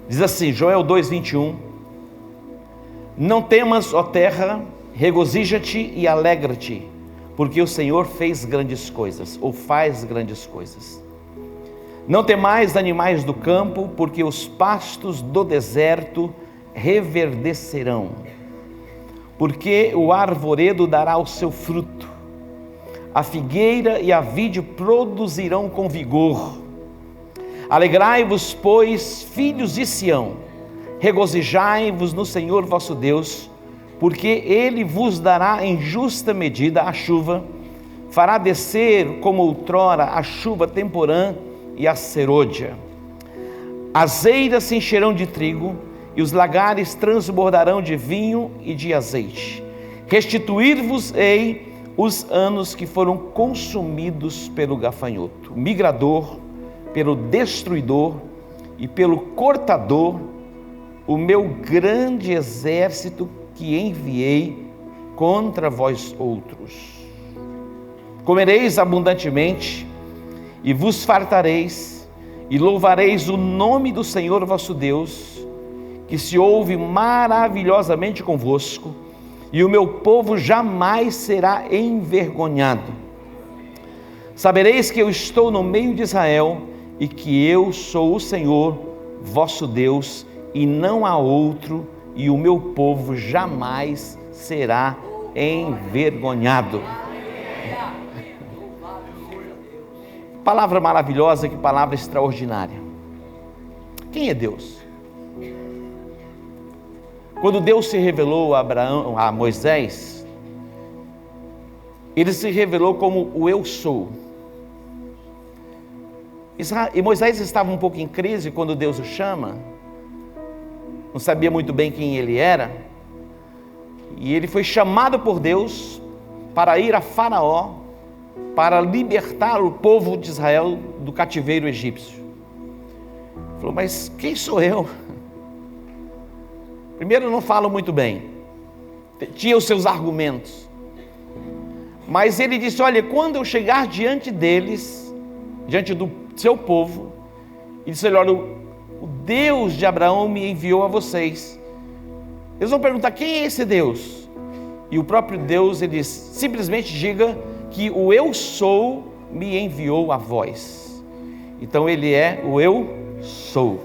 Diz assim, Joel 2:21: Não temas, ó terra, regozija-te e alegra-te, porque o Senhor fez grandes coisas, ou faz grandes coisas. Não temais, animais do campo, porque os pastos do deserto reverdecerão, porque o arvoredo dará o seu fruto, a figueira e a vide produzirão com vigor. Alegrai-vos, pois, filhos de Sião, regozijai-vos no Senhor vosso Deus, porque Ele vos dará em justa medida a chuva, fará descer como outrora a chuva temporã e a serôdia. As eiras se encherão de trigo, e os lagares transbordarão de vinho e de azeite. Restituir-vos-ei os anos que foram consumidos pelo gafanhoto, migrador, pelo destruidor e pelo cortador, o meu grande exército que enviei contra vós outros. Comereis abundantemente e vos fartareis, e louvareis o nome do Senhor vosso Deus, que se ouve maravilhosamente convosco, e o meu povo jamais será envergonhado. Sabereis que eu estou no meio de Israel, e que eu sou o Senhor vosso Deus, e não há outro, e o meu povo jamais será envergonhado. Palavra maravilhosa, que palavra extraordinária. Quem é Deus? Quando Deus se revelou a Moisés, Ele se revelou como o Eu Sou. E Moisés estava um pouco em crise quando Deus o chama, não sabia muito bem quem ele era, e ele foi chamado por Deus para ir a Faraó, para libertar o povo de Israel do cativeiro egípcio. Ele falou, mas quem sou eu? Primeiro, não falo muito bem, tinha os seus argumentos, mas ele disse, olha, quando eu chegar diante deles, diante do seu povo, e disse, olha, o Deus de Abraão me enviou a vocês. Eles vão perguntar, quem é esse Deus? E o próprio Deus, ele diz, simplesmente diga que o Eu Sou me enviou a vós. Então ele é o Eu Sou.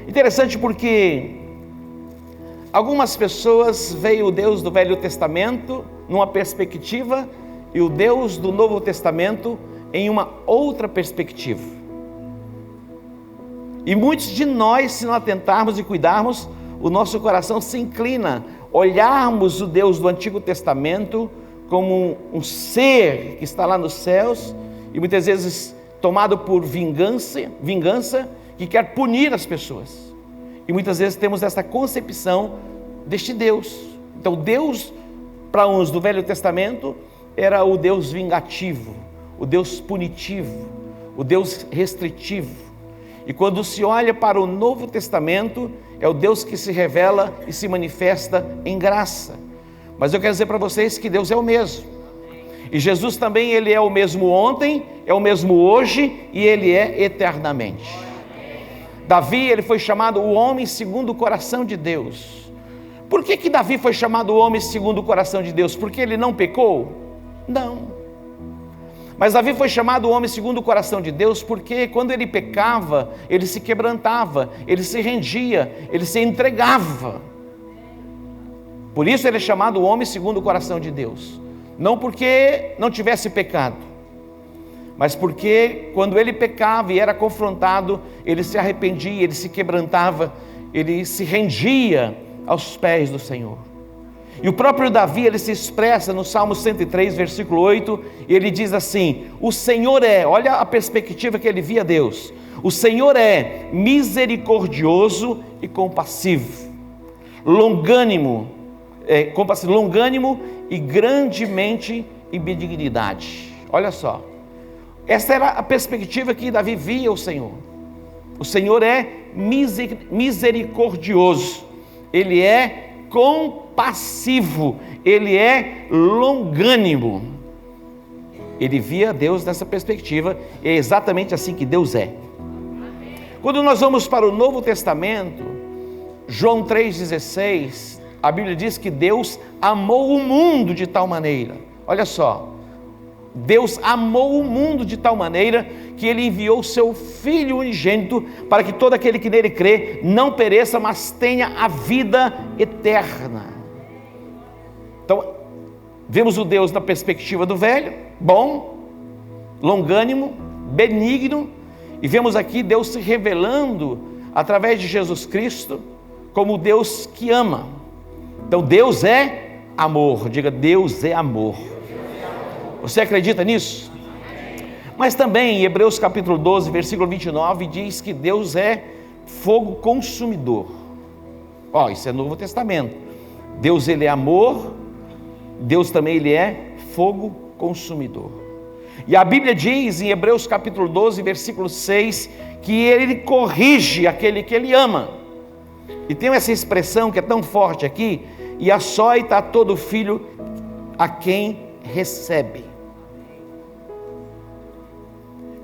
Interessante porque algumas pessoas veem o Deus do Velho Testamento numa perspectiva e o Deus do Novo Testamento em uma outra perspectiva. E muitos de nós, se não atentarmos e cuidarmos, o nosso coração se inclina, olharmos o Deus do Antigo Testamento como um ser que está lá nos céus, e muitas vezes tomado por vingança, que quer punir as pessoas. E muitas vezes temos essa concepção deste Deus. Então Deus, para uns do Velho Testamento, era o Deus vingativo, o Deus punitivo, o Deus restritivo. E quando se olha para o Novo Testamento, é o Deus que se revela e se manifesta em graça. Mas eu quero dizer para vocês que Deus é o mesmo. E Jesus também, Ele é o mesmo ontem, é o mesmo hoje e Ele é eternamente. Davi, ele foi chamado o homem segundo o coração de Deus. Por que Davi foi chamado o homem segundo o coração de Deus? Porque ele não pecou? Não. Mas Davi foi chamado o homem segundo o coração de Deus porque quando ele pecava, ele se quebrantava, ele se rendia, ele se entregava. Por isso ele é chamado o homem segundo o coração de Deus. Não porque não tivesse pecado, mas porque quando ele pecava e era confrontado, ele se arrependia, ele se quebrantava, ele se rendia aos pés do Senhor. E o próprio Davi, ele se expressa no Salmo 103, versículo 8, e ele diz assim, o Senhor é, olha a perspectiva que ele via Deus, o Senhor é misericordioso e compassivo, longânimo e grandemente em benignidade. Olha só, essa era a perspectiva que Davi via o Senhor. O Senhor é misericordioso, Ele é compassivo, Ele é longânimo. Ele via Deus nessa perspectiva, e é exatamente assim que Deus é. Quando nós vamos para o Novo Testamento, João 3,16, a Bíblia diz que Deus amou o mundo de tal maneira, olha só, Deus amou o mundo de tal maneira que Ele enviou o seu Filho unigênito para que todo aquele que nele crê não pereça, mas tenha a vida eterna. Então, vemos o Deus na perspectiva do velho, bom, longânimo, benigno, e vemos aqui Deus se revelando através de Jesus Cristo como Deus que ama. Então Deus é amor, diga, Deus é amor. Você acredita nisso? Mas também em Hebreus capítulo 12, versículo 29, diz que Deus é fogo consumidor. Isso é Novo Testamento. Deus, Ele é amor, Deus também, Ele é fogo consumidor. E a Bíblia diz em Hebreus capítulo 12, versículo 6, que Ele corrige aquele que Ele ama. E tem essa expressão que é tão forte aqui, e açoita a todo filho a quem recebe.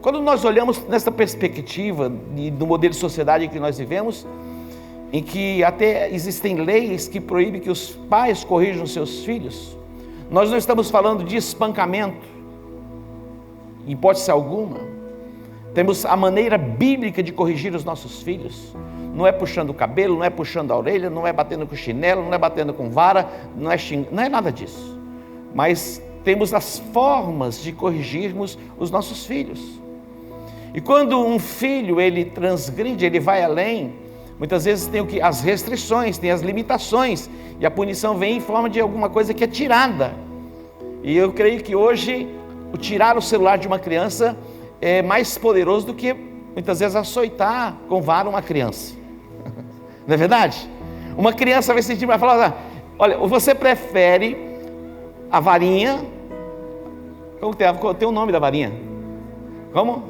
Quando nós olhamos nessa perspectiva do modelo de sociedade que nós vivemos, em que até existem leis que proíbem que os pais corrijam seus filhos, nós não estamos falando de espancamento, em hipótese alguma. Temos a maneira bíblica de corrigir os nossos filhos. Não é puxando o cabelo, não é puxando a orelha, não é batendo com chinelo, não é batendo com vara, não é nada disso. Mas temos as formas de corrigirmos os nossos filhos. E quando um filho, ele transgride, ele vai além, muitas vezes tem as restrições, tem as limitações, e a punição vem em forma de alguma coisa que é tirada. E eu creio que hoje, o tirar o celular de uma criança é mais poderoso do que, muitas vezes, açoitar com vara uma criança. Não é verdade? Uma criança vai sentir, vai falar, olha, você prefere a varinha, como tem o nome da varinha? Como?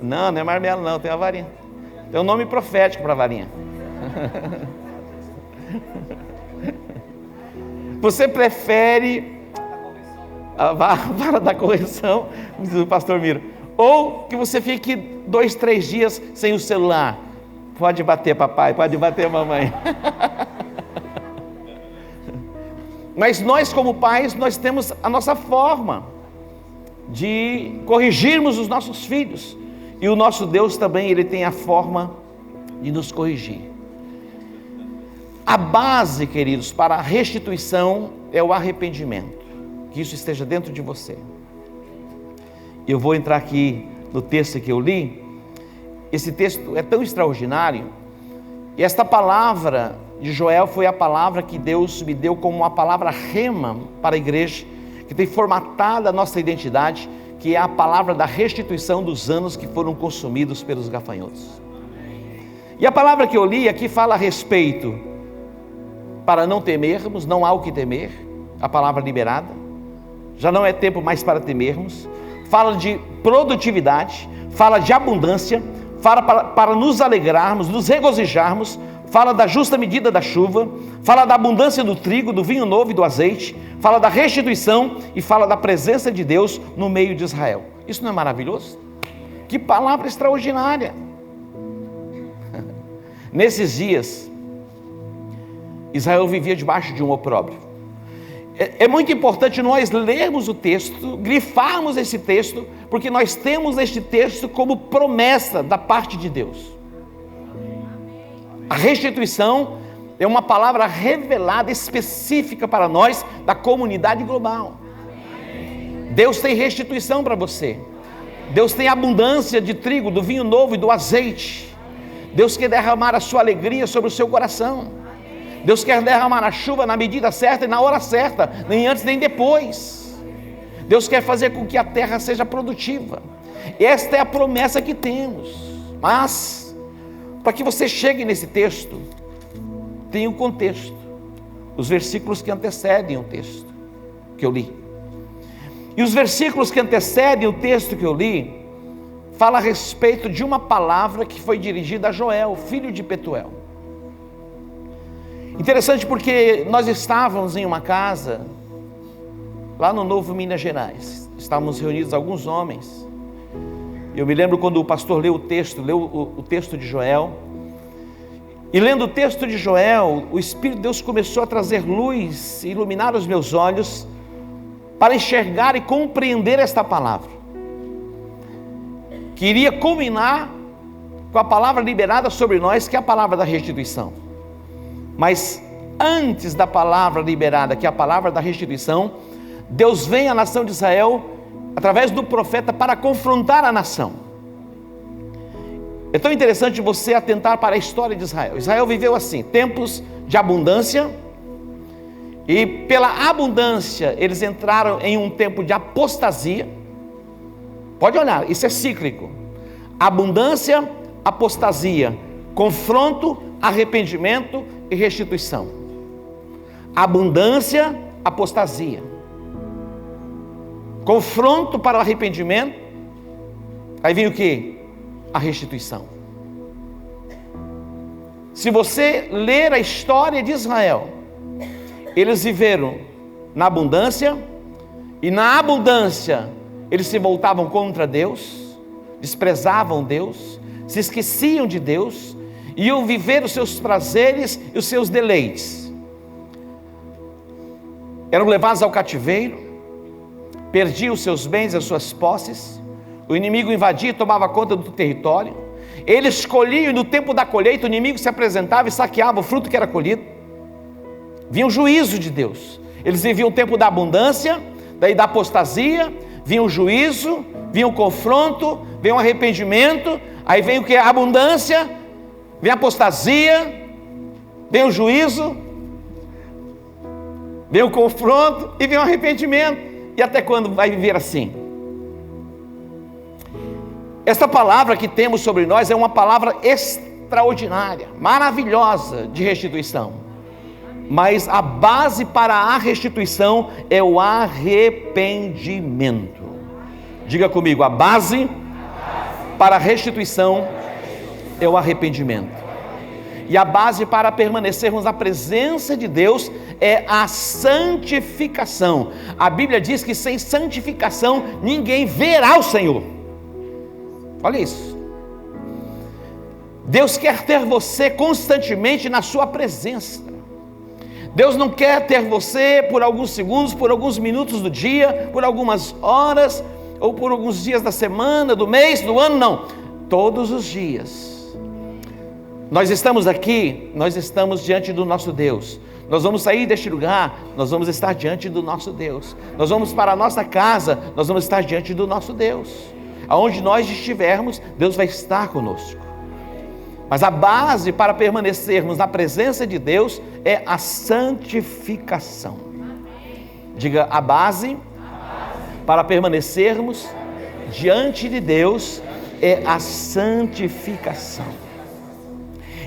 Não é marmelo não, tem a varinha. Tem um nome profético para a varinha. Você prefere a vara da correção, diz o pastor Miro, ou que você fique 2, 3 dias sem o celular? Pode bater papai, pode bater mamãe. Mas nós como pais, nós temos a nossa forma de corrigirmos os nossos filhos, e o nosso Deus também, Ele tem a forma de nos corrigir. A base, queridos, para a restituição é o arrependimento, que isso esteja dentro de você. Eu vou entrar aqui no texto que eu li. Esse texto é tão extraordinário, e esta palavra de Joel foi a palavra que Deus me deu como uma palavra rema para a igreja, que tem formatado a nossa identidade, que é a palavra da restituição dos anos que foram consumidos pelos gafanhotos. E a palavra que eu li aqui fala a respeito, para não temermos, não há o que temer, a palavra liberada, já não é tempo mais para temermos, fala de produtividade, fala de abundância, fala para nos alegrarmos, nos regozijarmos, fala da justa medida da chuva, fala da abundância do trigo, do vinho novo e do azeite, fala da restituição e fala da presença de Deus no meio de Israel. Isso não é maravilhoso? Que palavra extraordinária! Nesses dias, Israel vivia debaixo de um opróbrio. É muito importante nós lermos o texto, grifarmos esse texto, porque nós temos este texto como promessa da parte de Deus. A restituição é uma palavra revelada, específica para nós, da comunidade global. Deus tem restituição para você. Deus tem abundância de trigo, do vinho novo e do azeite. Deus quer derramar a sua alegria sobre o seu coração. Deus quer derramar a chuva na medida certa e na hora certa, nem antes nem depois. Deus quer fazer com que a terra seja produtiva. Esta é a promessa que temos. Mas, para que você chegue nesse texto, tem um contexto, os versículos que antecedem o texto que eu li. E os versículos que antecedem o texto que eu li, fala a respeito de uma palavra que foi dirigida a Joel, filho de Petuel. Interessante porque nós estávamos em uma casa, lá no Novo Minas Gerais, estávamos reunidos alguns homens, Eu me lembro quando o pastor leu o texto de Joel, e lendo o texto de Joel, o Espírito de Deus começou a trazer luz, iluminar os meus olhos, para enxergar e compreender esta palavra, que iria culminar com a palavra liberada sobre nós, que é a palavra da restituição. Mas antes da palavra liberada, que é a palavra da restituição, Deus vem à nação de Israel, através do profeta, para confrontar a nação. É tão interessante você atentar para a história de Israel. Israel viveu assim, tempos de abundância, e pela abundância eles entraram em um tempo de apostasia. Pode olhar, isso é cíclico. Abundância, apostasia, confronto, arrependimento e restituição. Abundância, apostasia, confronto para o arrependimento, aí vem o que? A restituição. Se você ler a história de Israel, eles viveram na abundância, e na abundância eles se voltavam contra Deus, desprezavam Deus, se esqueciam de Deus, iam viver os seus prazeres e os seus deleites. Eram levados ao cativeiro, perdiam os seus bens e as suas posses, o inimigo invadia e tomava conta do território, eles colhiam, e no tempo da colheita o inimigo se apresentava e saqueava o fruto que era colhido. Vinha o juízo de Deus. Eles viviam o tempo da abundância, daí da apostasia, vinha o juízo, vinha o confronto, vem o arrependimento, aí vem o que? A abundância, vem a apostasia, vem o juízo, vem o confronto e vem o arrependimento. E até quando vai viver assim? Esta palavra que temos sobre nós é uma palavra extraordinária, maravilhosa de restituição. Mas a base para a restituição é o arrependimento. Diga comigo, a base para a restituição é o arrependimento. E a base para permanecermos na presença de Deus é a santificação. A Bíblia diz que sem santificação ninguém verá o Senhor. Olha isso. Deus quer ter você constantemente na sua presença. Deus não quer ter você por alguns segundos, por alguns minutos do dia, por algumas horas, ou por alguns dias da semana, do mês, do ano, não. Todos os dias. Nós estamos aqui, nós estamos diante do nosso Deus. Nós vamos sair deste lugar, nós vamos estar diante do nosso Deus. Nós vamos para a nossa casa, nós vamos estar diante do nosso Deus. Aonde nós estivermos, Deus vai estar conosco. Mas a base para permanecermos na presença de Deus é a santificação. Diga, a base para permanecermos diante de Deus é a santificação.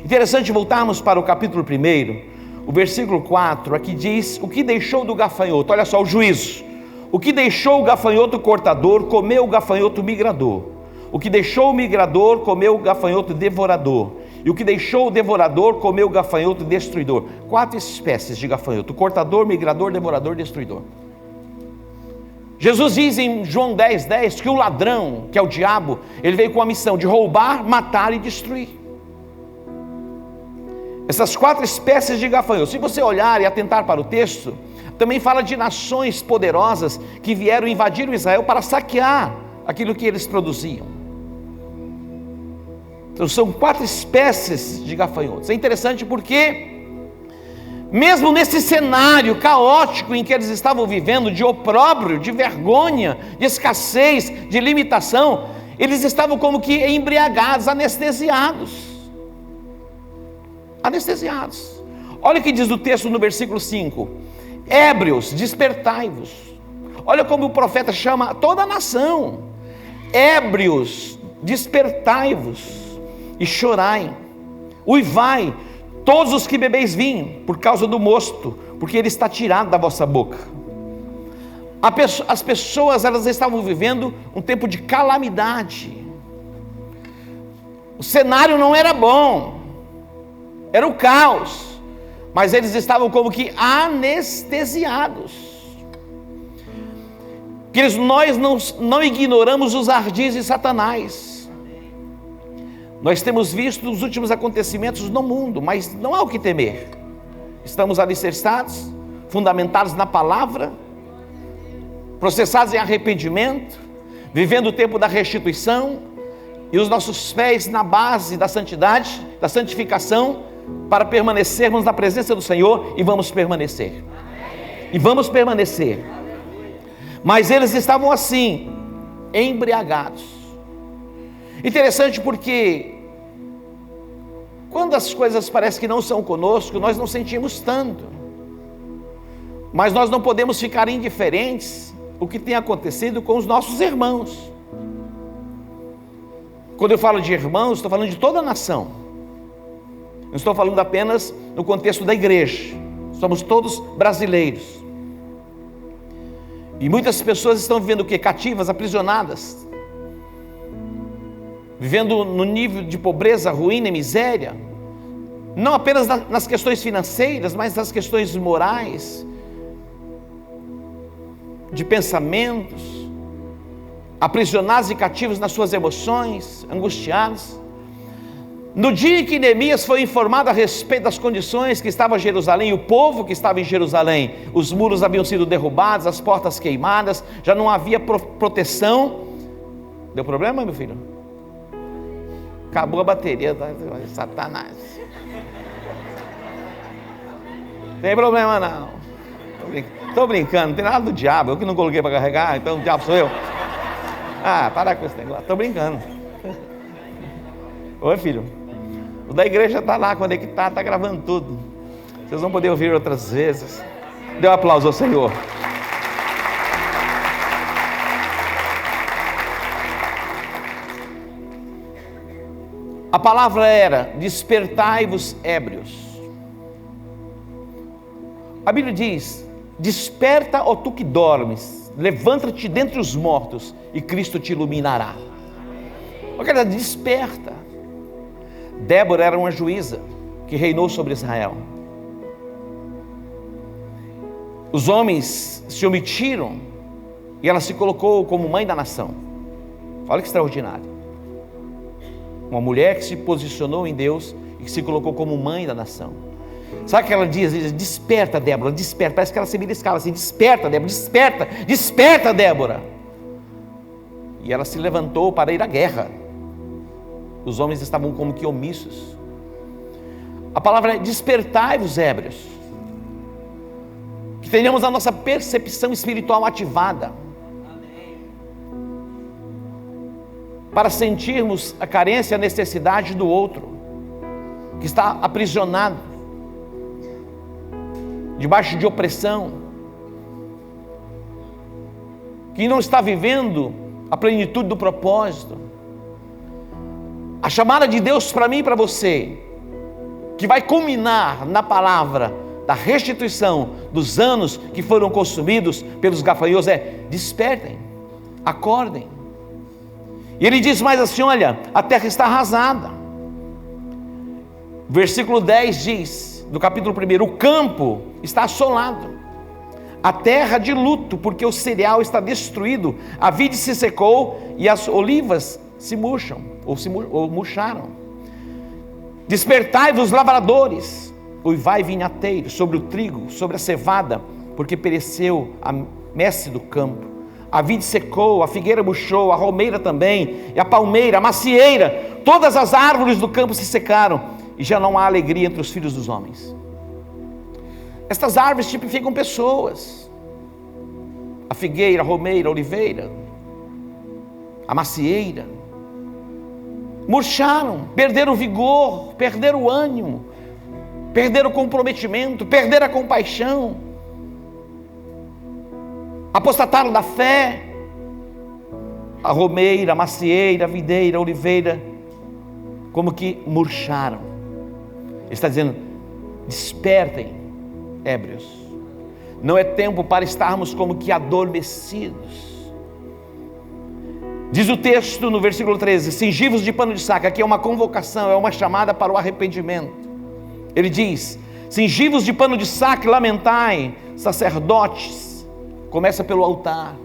Interessante voltarmos para o capítulo 1, o versículo 4, aqui diz: o que deixou do gafanhoto, olha só o juízo. O que deixou o gafanhoto cortador, comeu o gafanhoto migrador. O que deixou o migrador, comeu o gafanhoto devorador. E o que deixou o devorador, comeu o gafanhoto destruidor. 4 espécies de gafanhoto: cortador, migrador, devorador, destruidor. Jesus diz em João 10:10 que o ladrão, que é o diabo, ele veio com a missão de roubar, matar e destruir. Essas 4 espécies de gafanhotos, se você olhar e atentar para o texto, também fala de nações poderosas que vieram invadir o Israel para saquear aquilo que eles produziam. Então são 4 espécies de gafanhotos. É interessante porque, mesmo nesse cenário caótico em que eles estavam vivendo, de opróbrio, de vergonha, de escassez, de limitação, eles estavam como que embriagados, anestesiados. Anestesiados. Olha o que diz o texto no versículo 5: ébrios, despertai-vos. Olha como o profeta chama toda a nação: ébrios, despertai-vos e chorai, uivai, todos os que bebeis vinho, por causa do mosto, porque ele está tirado da vossa boca. As pessoas, elas estavam vivendo um tempo de calamidade. O cenário não era bom, era o caos, mas eles estavam como que anestesiados. O Queridos, nós não ignoramos os ardis de Satanás. Nós temos visto os últimos acontecimentos no mundo, mas não há o que temer. Estamos alicerçados, fundamentados na palavra, processados em arrependimento, vivendo o tempo da restituição, e os nossos pés na base da santidade, da santificação, para permanecermos na presença do Senhor, e vamos permanecer. E vamos permanecer. Mas eles estavam assim, embriagados. Interessante porque quando as coisas parecem que não são conosco, nós não sentimos tanto. Mas nós não podemos ficar indiferentes o que tem acontecido com os nossos irmãos. Quando eu falo de irmãos, estou falando de toda a nação. Não estou falando apenas no contexto da igreja. Somos todos brasileiros. E muitas pessoas estão vivendo o quê? Cativas, aprisionadas. Vivendo no nível de pobreza, ruína e miséria. Não apenas nas questões financeiras, mas nas questões morais, de pensamentos, aprisionados e cativos nas suas emoções, angustiados. No dia em que Neemias foi informado a respeito das condições que estava Jerusalém, o povo que estava em Jerusalém, os muros haviam sido derrubados, as portas queimadas, já não havia proteção. Deu problema, meu filho? Acabou a bateria, Satanás. Tem problema não. Estou brincando, não tem nada do diabo, eu que não coloquei para carregar, então o diabo sou eu. Para com esse negócio, estou brincando. Oi, filho, o da igreja está lá, quando é que está gravando tudo. Vocês vão poder ouvir outras vezes. Dê um aplauso ao Senhor. A palavra era: despertai-vos ébrios. A Bíblia diz: desperta, ó tu que dormes, levanta-te dentre os mortos e Cristo te iluminará. Olha, desperta. Débora era uma juíza que reinou sobre Israel. Os homens se omitiram e ela se colocou como mãe da nação. Olha que extraordinário. Uma mulher que se posicionou em Deus e que se colocou como mãe da nação. Sabe o que ela diz? Desperta, Débora, desperta. Parece que ela se beliscava assim: desperta, Débora, desperta, desperta, Débora. E ela se levantou para ir à guerra. Os homens estavam como que omissos. A palavra é: despertai-vos, ébrios. Que tenhamos a nossa percepção espiritual ativada, para sentirmos a carência e a necessidade do outro, que está aprisionado, debaixo de opressão, que não está vivendo a plenitude do propósito. A chamada de Deus para mim e para você, que vai culminar na palavra da restituição dos anos que foram consumidos pelos gafanhotos, é: despertem, acordem. E ele diz mais assim: olha, a terra está arrasada. Versículo 10 diz, do capítulo 1: o campo está assolado, a terra de luto, porque o cereal está destruído, a vide se secou e as olivas se murcham, ou murcharam. Despertai-vos, lavradores, uivai vinhateiros, sobre o trigo, sobre a cevada, porque pereceu a messe do campo. A vide secou, a figueira murchou, a romeira também, e a palmeira, a macieira, todas as árvores do campo se secaram, e já não há alegria entre os filhos dos homens. Estas árvores tipificam pessoas: a figueira, a romeira, a oliveira, a macieira. Murcharam, perderam o vigor, perderam o ânimo, perderam o comprometimento, perderam a compaixão, apostataram da fé. A romeira, a macieira, a videira, a oliveira, como que murcharam. Ele está dizendo: despertem, ébrios. Não é tempo para estarmos como que adormecidos. Diz o texto no versículo 13: cingivos de pano de saco. Aqui é uma convocação, é uma chamada para o arrependimento. Ele diz: cingivos de pano de saco, lamentai, sacerdotes. Começa pelo altar.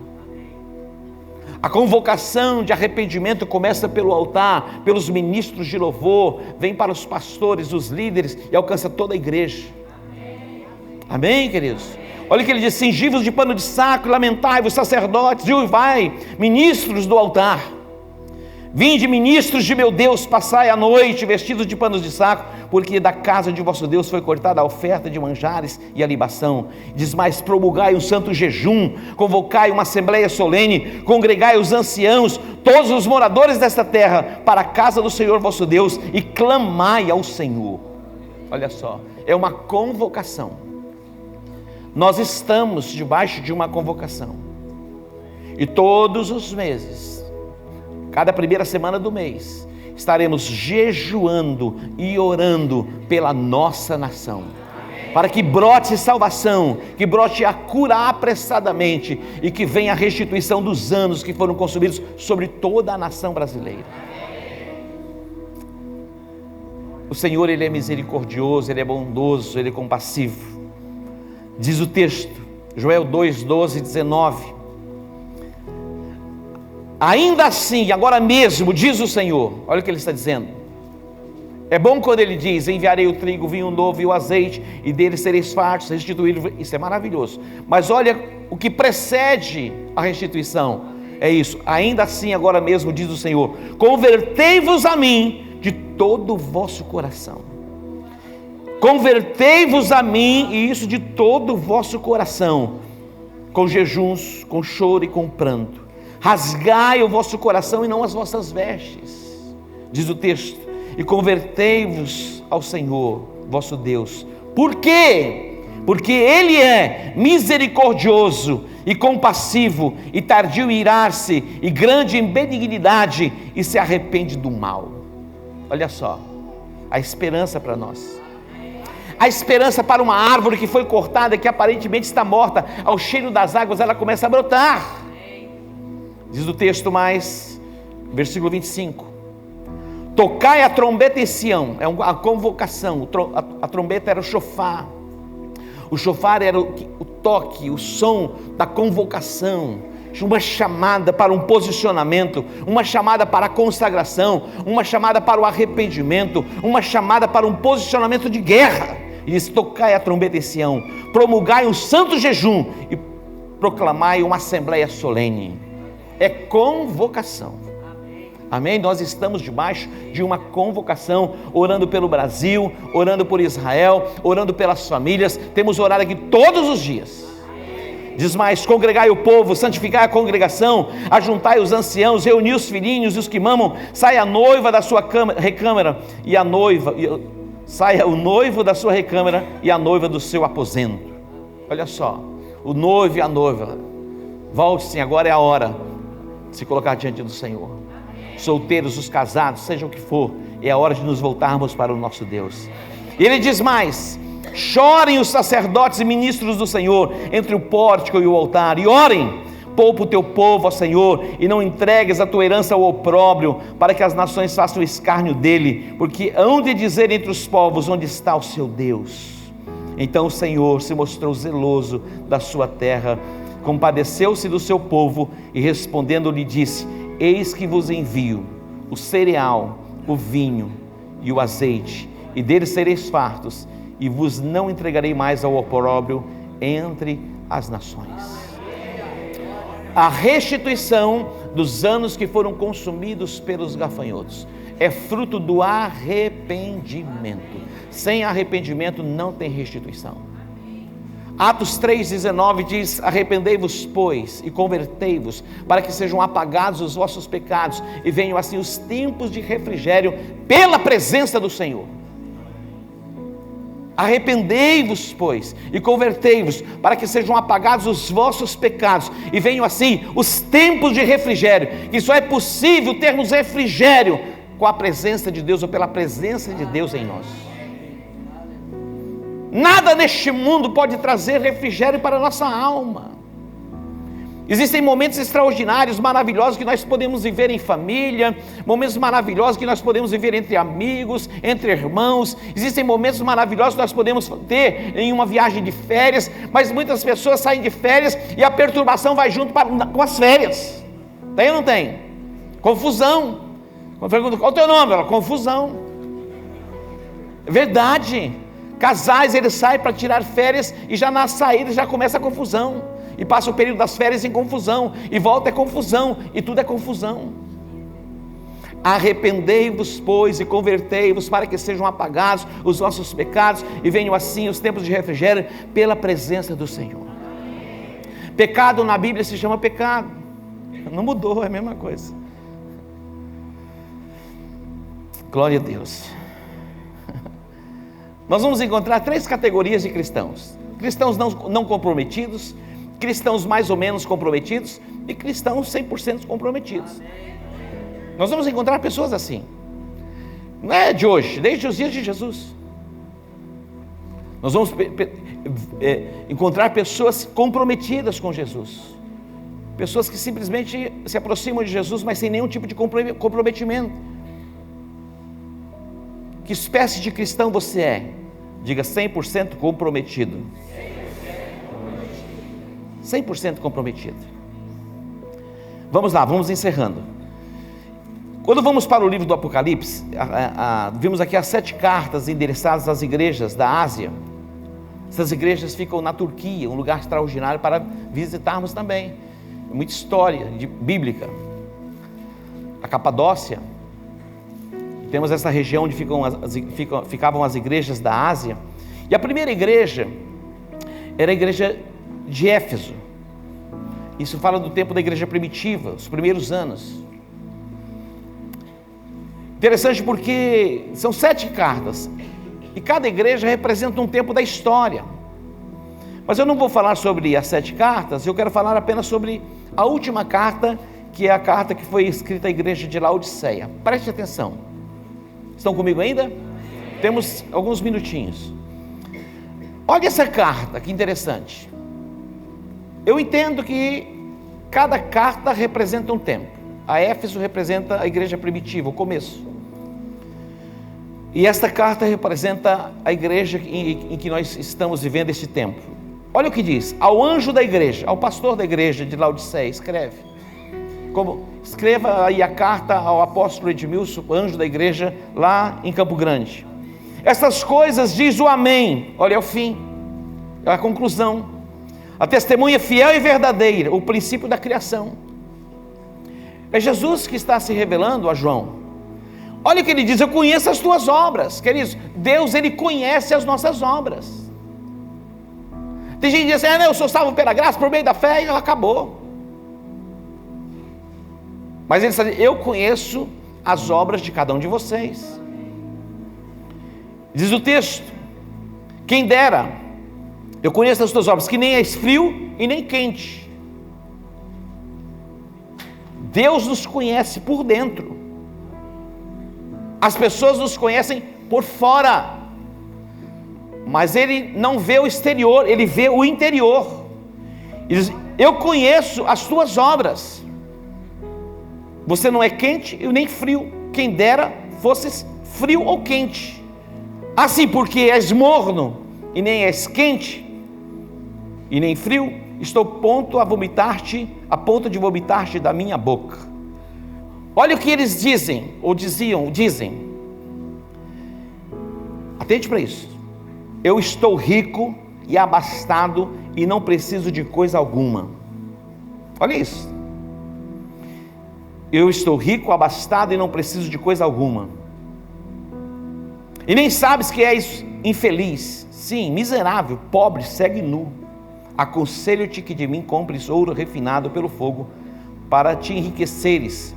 A convocação de arrependimento começa pelo altar, pelos ministros de louvor, vem para os pastores, os líderes e alcança toda a igreja. Amém, queridos? Olha o que ele diz: cingivos de pano de saco, lamentai-vos, sacerdotes, e vai, ministros do altar. Vinde, ministros de meu Deus, passai a noite vestidos de panos de saco, porque da casa de vosso Deus foi cortada a oferta de manjares e a libação. Diz mais: promulgai um santo jejum, convocai uma assembleia solene, congregai os anciãos, todos os moradores desta terra, para a casa do Senhor vosso Deus, e clamai ao Senhor. Olha só, é uma convocação. Nós estamos debaixo de uma convocação, e todos os meses, cada primeira semana do mês, estaremos jejuando e orando pela nossa nação, para que brote salvação, que brote a cura apressadamente, e que venha a restituição dos anos que foram consumidos sobre toda a nação brasileira. O Senhor, Ele é misericordioso, Ele é bondoso, Ele é compassivo. Diz o texto, Joel 2, 12 e 19: ainda assim, agora mesmo, diz o Senhor, olha o que Ele está dizendo. É bom quando Ele diz: enviarei o trigo, o vinho novo e o azeite, e deles sereis fartos, restituídos. Isso é maravilhoso. Mas olha o que precede a restituição, é isso: ainda assim, agora mesmo, diz o Senhor, convertei-vos a mim de todo o vosso coração. Convertei-vos a mim, e isso de todo o vosso coração, com jejuns, com choro e com pranto. Rasgai o vosso coração e não as vossas vestes, diz o texto, e convertei-vos ao Senhor vosso Deus. Por quê? Porque Ele é misericordioso e compassivo, e tardio em irar-se, e grande em benignidade, e se arrepende do mal. Olha só, a esperança para nós. A esperança para uma árvore que foi cortada, que aparentemente está morta, ao cheiro das águas ela começa a brotar. Diz o texto mais, versículo 25: tocai a trombeta em Sião. É a convocação. A trombeta era o chofar. O chofar era o toque, o som da convocação, uma chamada para um posicionamento, uma chamada para a consagração, uma chamada para o arrependimento, uma chamada para um posicionamento de guerra. E diz: tocai a trombeta em Sião, promulgai um santo jejum e proclamai uma assembleia solene. É convocação. Amém? Nós estamos debaixo de uma convocação, orando pelo Brasil, orando por Israel, orando pelas famílias. Temos orado aqui todos os dias. Diz mais: congregai o povo, santificai a congregação, ajuntai os anciãos, reuni os filhinhos e os que mamam, sai a noiva da sua recâmara, e a noiva, saia o noivo da sua recâmara e a noiva do seu aposento. Olha só, o noivo e a noiva, volte-se, agora é a hora de se colocar diante do Senhor. Solteiros, os casados, seja o que for, é a hora de nos voltarmos para o nosso Deus. E Ele diz mais: chorem os sacerdotes e ministros do Senhor entre o pórtico e o altar, e orem: poupa o teu povo, ó Senhor, e não entregues a tua herança ao opróbrio, para que as nações façam escárnio dele, porque hão de dizer entre os povos: onde está o seu Deus? Então o Senhor se mostrou zeloso da sua terra, compadeceu-se do seu povo, e respondendo lhe disse: eis que vos envio o cereal, o vinho e o azeite, e deles sereis fartos, e vos não entregarei mais ao opróbrio entre as nações. A restituição dos anos que foram consumidos pelos gafanhotos é fruto do arrependimento. Sem arrependimento não tem restituição. Atos 3,19 diz: arrependei-vos, pois, e convertei-vos, para que sejam apagados os vossos pecados, e venham assim os tempos de refrigério pela presença do Senhor. Arrependei-vos, pois, e convertei-vos, para que sejam apagados os vossos pecados, e venham assim os tempos de refrigério, que só é possível termos refrigério com a presença de Deus, ou pela presença de Deus em nós. Nada neste mundo pode trazer refrigério para a nossa alma. Existem momentos extraordinários, maravilhosos, que nós podemos viver em família, momentos maravilhosos que nós podemos viver entre amigos, entre irmãos. Existem momentos maravilhosos que nós podemos ter em uma viagem de férias, mas muitas pessoas saem de férias e a perturbação vai junto com as férias. Tem ou não tem? Confusão. Quando pergunta, qual é o teu nome? Ela, confusão. É verdade. Casais, eles saem para tirar férias e já na saída já começa a confusão. E passa o período das férias em confusão. E volta é confusão. E tudo é confusão. Arrependei-vos, pois, e convertei-vos para que sejam apagados os vossos pecados e venham assim os tempos de refrigério pela presença do Senhor. Pecado na Bíblia se chama pecado. Não mudou, é a mesma coisa. Glória a Deus. Nós vamos encontrar 3 categorias de cristãos: cristãos não comprometidos, cristãos mais ou menos comprometidos e cristãos 100% comprometidos. Nós vamos encontrar pessoas assim. Não é de hoje, desde os dias de Jesus. Nós vamos encontrar pessoas comprometidas com Jesus. Pessoas que simplesmente se aproximam de Jesus, mas sem nenhum tipo de comprometimento. Que espécie de cristão você é? Diga 100% comprometido. 100% comprometido. Vamos lá, vamos encerrando. Quando vamos para o livro do Apocalipse, vimos aqui as 7 cartas endereçadas às igrejas da Ásia. Essas igrejas ficam na Turquia, um lugar extraordinário para visitarmos também. Muita história bíblica. A Capadócia. Temos essa região onde ficavam as igrejas da Ásia. E a primeira igreja era a igreja de Éfeso. Isso fala do tempo da igreja primitiva, os primeiros anos. Interessante porque são 7 cartas e cada igreja representa um tempo da história. Mas eu não vou falar sobre as 7 cartas, eu quero falar apenas sobre a última carta, que é a carta que foi escrita à igreja de Laodiceia. Preste atenção. Estão comigo ainda? Temos alguns minutinhos. Olha essa carta, que interessante. Eu entendo que cada carta representa um tempo. A Éfeso representa a igreja primitiva, o começo. E esta carta representa a igreja em que nós estamos vivendo esse tempo. Olha o que diz: ao anjo da igreja, ao pastor da igreja de Laodiceia, escreve. Escreva aí a carta ao apóstolo Edmilson, anjo da igreja lá em Campo Grande. Essas coisas diz o Amém. Olha, é o fim, é a conclusão. A testemunha fiel e verdadeira, o princípio da criação. É Jesus que está se revelando a João. Olha o que ele diz: eu conheço as tuas obras. Queridos, Deus, ele conhece as nossas obras. Tem gente que diz assim: eu sou salvo pela graça, por meio da fé, e acabou. Mas ele está dizendo: eu conheço as obras de cada um de vocês. Diz o texto: quem dera, eu conheço as tuas obras, que nem és frio e nem quente. Deus nos conhece por dentro. As pessoas nos conhecem por fora, mas ele não vê o exterior, ele vê o interior. Ele diz: eu conheço as tuas obras. Você não é quente e nem frio. Quem dera fosses frio ou quente. Assim, porque és morno e nem és quente e nem frio, estou a ponto de vomitar-te da minha boca. Olha o que eles dizem, ou dizem. Atente para isso. Eu estou rico e abastado e não preciso de coisa alguma. Olha isso. Eu estou rico, abastado e não preciso de coisa alguma. E nem sabes que és infeliz, sim, miserável, pobre, cego e nu. Aconselho-te que de mim compres ouro refinado pelo fogo, para te enriqueceres,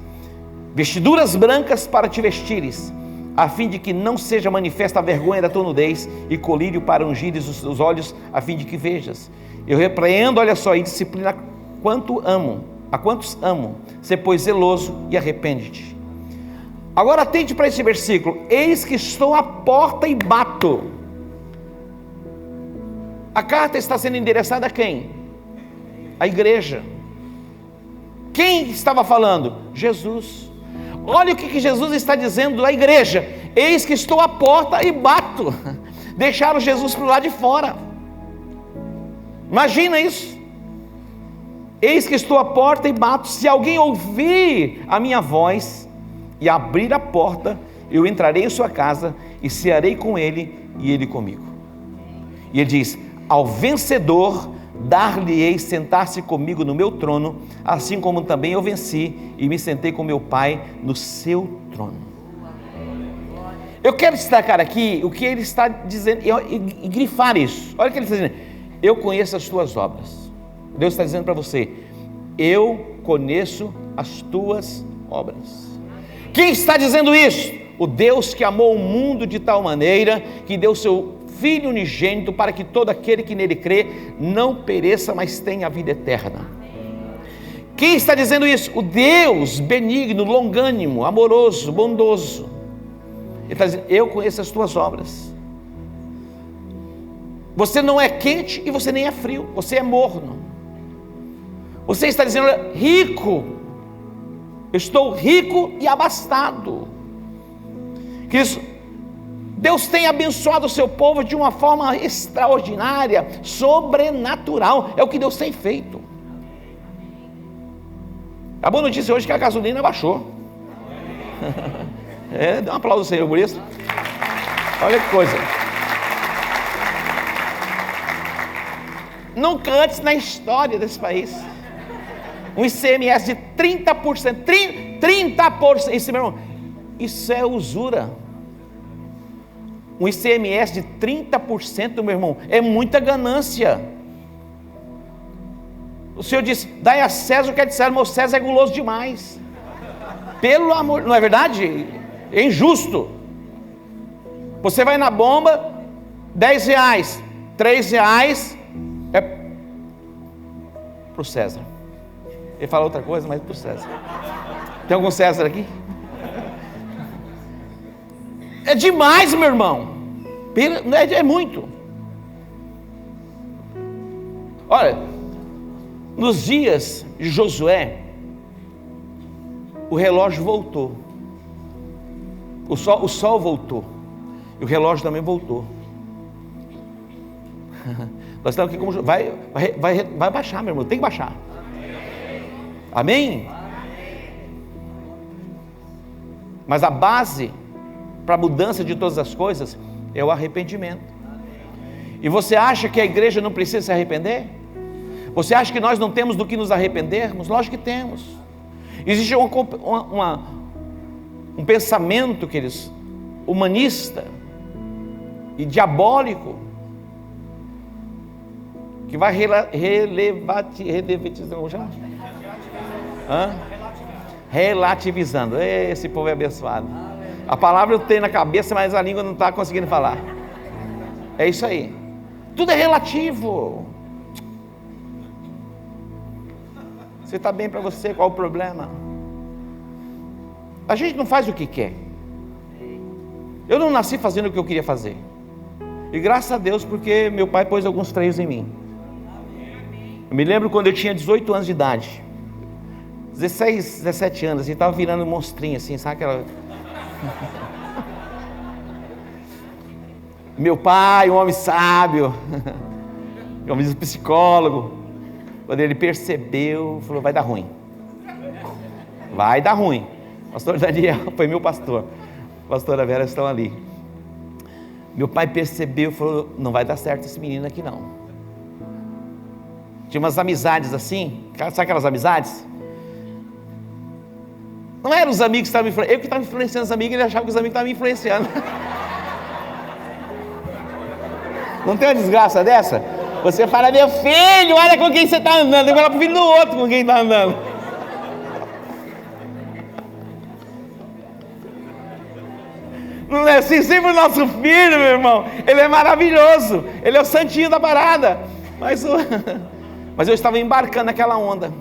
vestiduras brancas para te vestires, a fim de que não seja manifesta a vergonha da tua nudez, e colírio para ungires os olhos, a fim de que vejas. Eu repreendo, olha só, e disciplina a quantos amo, sê pois zeloso e arrepende-te. Agora atente para esse versículo: eis que estou à porta e bato. A carta está sendo endereçada a quem? A igreja. Quem estava falando? Jesus. Olha o que Jesus está dizendo à igreja: eis que estou à porta e bato. Deixaram Jesus para o lado de fora. Imagina isso. Eis que estou à porta e bato, se alguém ouvir a minha voz e abrir a porta, eu entrarei em sua casa e cearei com ele e ele comigo. E ele diz: ao vencedor dar-lhe-ei sentar-se comigo no meu trono, assim como também eu venci e me sentei com meu Pai no seu trono. Eu quero destacar aqui o que ele está dizendo e grifar isso. Olha o que ele está dizendo: eu conheço as tuas obras. Deus está dizendo para você: eu conheço as tuas obras. Quem está dizendo isso? O Deus que amou o mundo de tal maneira que deu seu Filho unigênito para que todo aquele que nele crê não pereça, mas tenha a vida eterna. Quem está dizendo isso? O Deus benigno, longânimo, amoroso, bondoso. Ele está dizendo: eu conheço as tuas obras. Você não é quente e você nem é frio, você é morno. Você está dizendo: rico, eu estou rico e abastado. Cristo, Deus tem abençoado o seu povo de uma forma extraordinária, sobrenatural. É o que Deus tem feito. A boa notícia hoje é que a gasolina baixou. Dá um aplauso ao Senhor por isso. Olha que coisa. Nunca antes na história desse país um ICMS de 30%. 30%. Isso, meu irmão, isso é usura. Um ICMS de 30%, meu irmão, é muita ganância. O Senhor disse: dai a César o que é de César, mas o César é guloso demais. Pelo amor, não é verdade? É injusto. Você vai na bomba, R$10, R$3 é para o César. Ele fala outra coisa, mas é para o César. Tem algum César aqui? É demais, meu irmão. É muito. Olha, nos dias de Josué, o relógio voltou. O sol voltou. E o relógio também voltou. Nós estamos aqui como vai baixar, meu irmão. Tem que baixar. Amém? Mas a base para a mudança de todas as coisas é o arrependimento. E você acha que a igreja não precisa se arrepender? Você acha que nós não temos do que nos arrependermos? Lógico que temos. Existe um pensamento, queridos, humanista e diabólico, que vai relativizando. Esse povo é abençoado. A palavra eu tenho na cabeça, mas a língua não está conseguindo falar. É isso aí. Tudo é relativo. Você está bem para você, qual o problema? A gente não faz o que quer. Eu não nasci fazendo o que eu queria fazer. E graças a Deus, porque meu pai pôs alguns freios em mim. Eu me lembro quando eu tinha 18 anos de idade, 16, 17 anos, e estava virando um monstrinho assim, sabe aquela... Meu pai, um homem sábio, como diz o psicólogo, quando ele percebeu, falou: vai dar ruim. Vai dar ruim. O pastor Daniel foi meu pastor. A pastora Vera estão ali. Meu pai percebeu e falou: não vai dar certo esse menino aqui não. Tinha umas amizades assim, sabe aquelas amizades? Não eram os amigos que estavam me influenciando, eu que estava influenciando os amigos, ele achava que os amigos estavam me influenciando. Não tem uma desgraça dessa? Você fala: meu filho, olha com quem você está andando. Eu falo para o filho do outro com quem está andando. Não é assim? Sempre o nosso filho, meu irmão, ele é maravilhoso, ele é o santinho da parada. Mas eu estava embarcando naquela onda.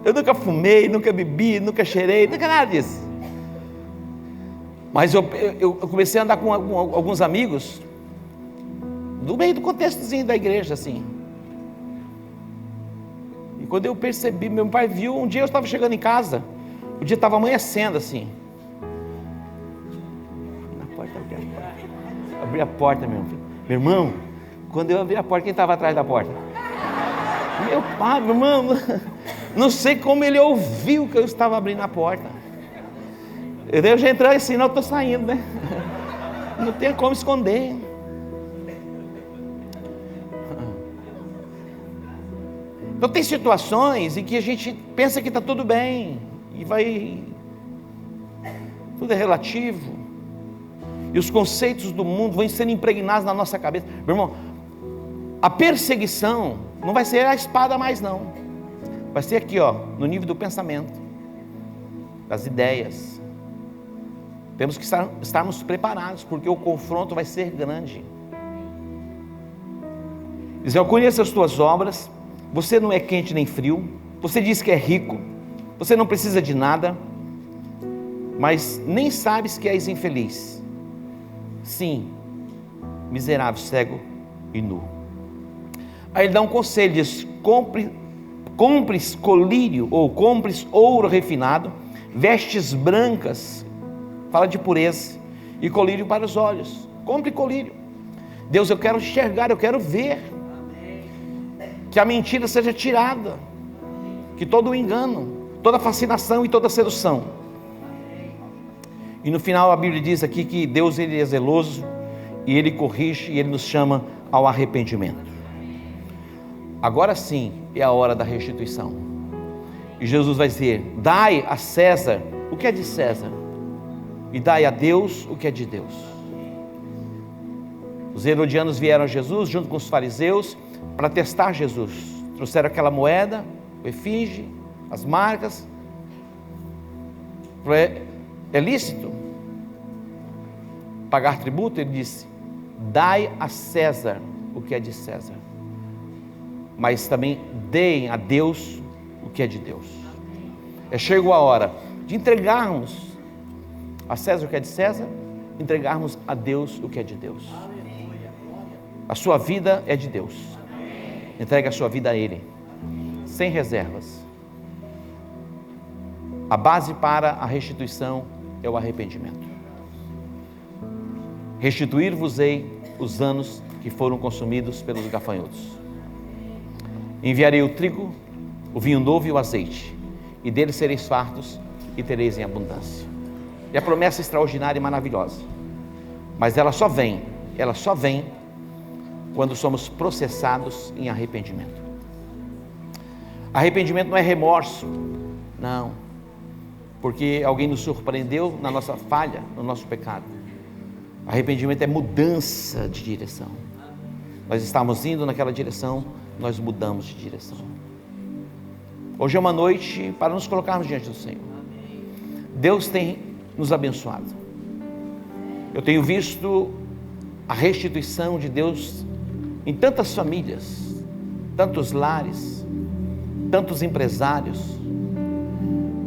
Eu nunca fumei, nunca bebi, nunca cheirei, nunca nada disso. Mas eu comecei a andar com alguns amigos, do meio do contextozinho da igreja, assim. E quando eu percebi, meu pai viu, um dia eu estava chegando em casa, o dia estava amanhecendo assim. Na porta, abri a porta, meu filho. Meu irmão, Quando eu abri a porta, quem estava atrás da porta? Meu pai, meu irmão, não sei como ele ouviu que eu estava abrindo a porta. Eu já entrei assim, não, estou saindo, né? Não tem como esconder. Então tem situações em que a gente pensa que está tudo bem, e vai... Tudo é relativo. E os conceitos do mundo vão sendo impregnados na nossa cabeça. Meu irmão, a perseguição não vai ser a espada mais não. Vai ser aqui, ó, no nível do pensamento, das ideias. Temos que estarmos preparados, porque o confronto vai ser grande. Diz: eu conheço as tuas obras, você não é quente nem frio, você diz que é rico, você não precisa de nada, mas nem sabes que és infeliz. Sim, miserável, cego e nu. Aí ele dá um conselho, diz: compres colírio, ou compres ouro refinado, vestes brancas, fala de pureza, e colírio para os olhos. Compre colírio. Deus, eu quero enxergar, eu quero ver, que a mentira seja tirada, que todo o engano, toda fascinação e toda sedução. E no final a Bíblia diz aqui que Deus, ele é zeloso, e ele corrige, e ele nos chama ao arrependimento. Agora sim é a hora da restituição. E Jesus vai dizer: dai a César o que é de César, e dai a Deus o que é de Deus. Os herodianos vieram a Jesus junto com os fariseus para testar Jesus. Trouxeram aquela moeda, o efígie, as marcas. É lícito pagar tributo? Ele disse: dai a César o que é de César, mas também deem a Deus o que é de Deus. Chegou a hora de entregarmos a César o que é de César, entregarmos a Deus o que é de Deus. A sua vida é de Deus. Entregue a sua vida a Ele, sem reservas. A base para a restituição é o arrependimento. Restituir-vos-ei os anos que foram consumidos pelos gafanhotos. Enviarei o trigo, o vinho novo e o azeite, e deles sereis fartos e tereis em abundância. E a promessa extraordinária e maravilhosa, mas ela só vem quando somos processados em arrependimento. Arrependimento não é remorso, não, porque alguém nos surpreendeu na nossa falha, no nosso pecado. Arrependimento é mudança de direção. Nós estamos indo naquela direção, nós mudamos de direção. Hoje é uma noite para nos colocarmos diante do Senhor. Deus tem nos abençoado. Eu tenho visto a restituição de Deus em tantas famílias, tantos lares, tantos empresários.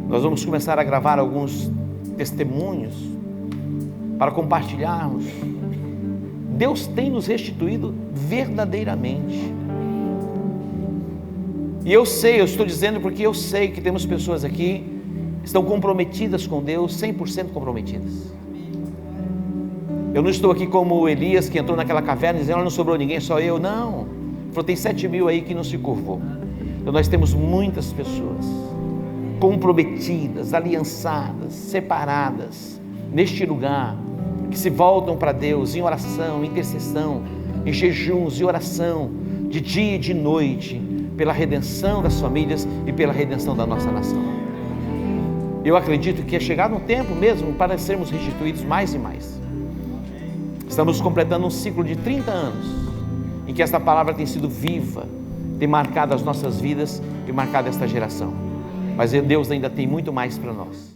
Nós vamos começar a gravar alguns testemunhos para compartilharmos. Deus tem nos restituído verdadeiramente. E eu estou dizendo porque eu sei que temos pessoas aqui que estão comprometidas com Deus, 100% comprometidas. Eu não estou aqui como Elias, que entrou naquela caverna dizendo: não sobrou ninguém, só eu. Não, ele falou: tem 7.000 aí que não se curvou. Então nós temos muitas pessoas comprometidas, aliançadas, separadas neste lugar, que se voltam para Deus em oração, intercessão, em jejuns e oração, de dia e de noite, pela redenção das famílias e pela redenção da nossa nação. Eu acredito que é chegado um tempo mesmo para sermos restituídos mais e mais. Estamos completando um ciclo de 30 anos, em que esta palavra tem sido viva, tem marcado as nossas vidas e marcado esta geração. Mas Deus ainda tem muito mais para nós.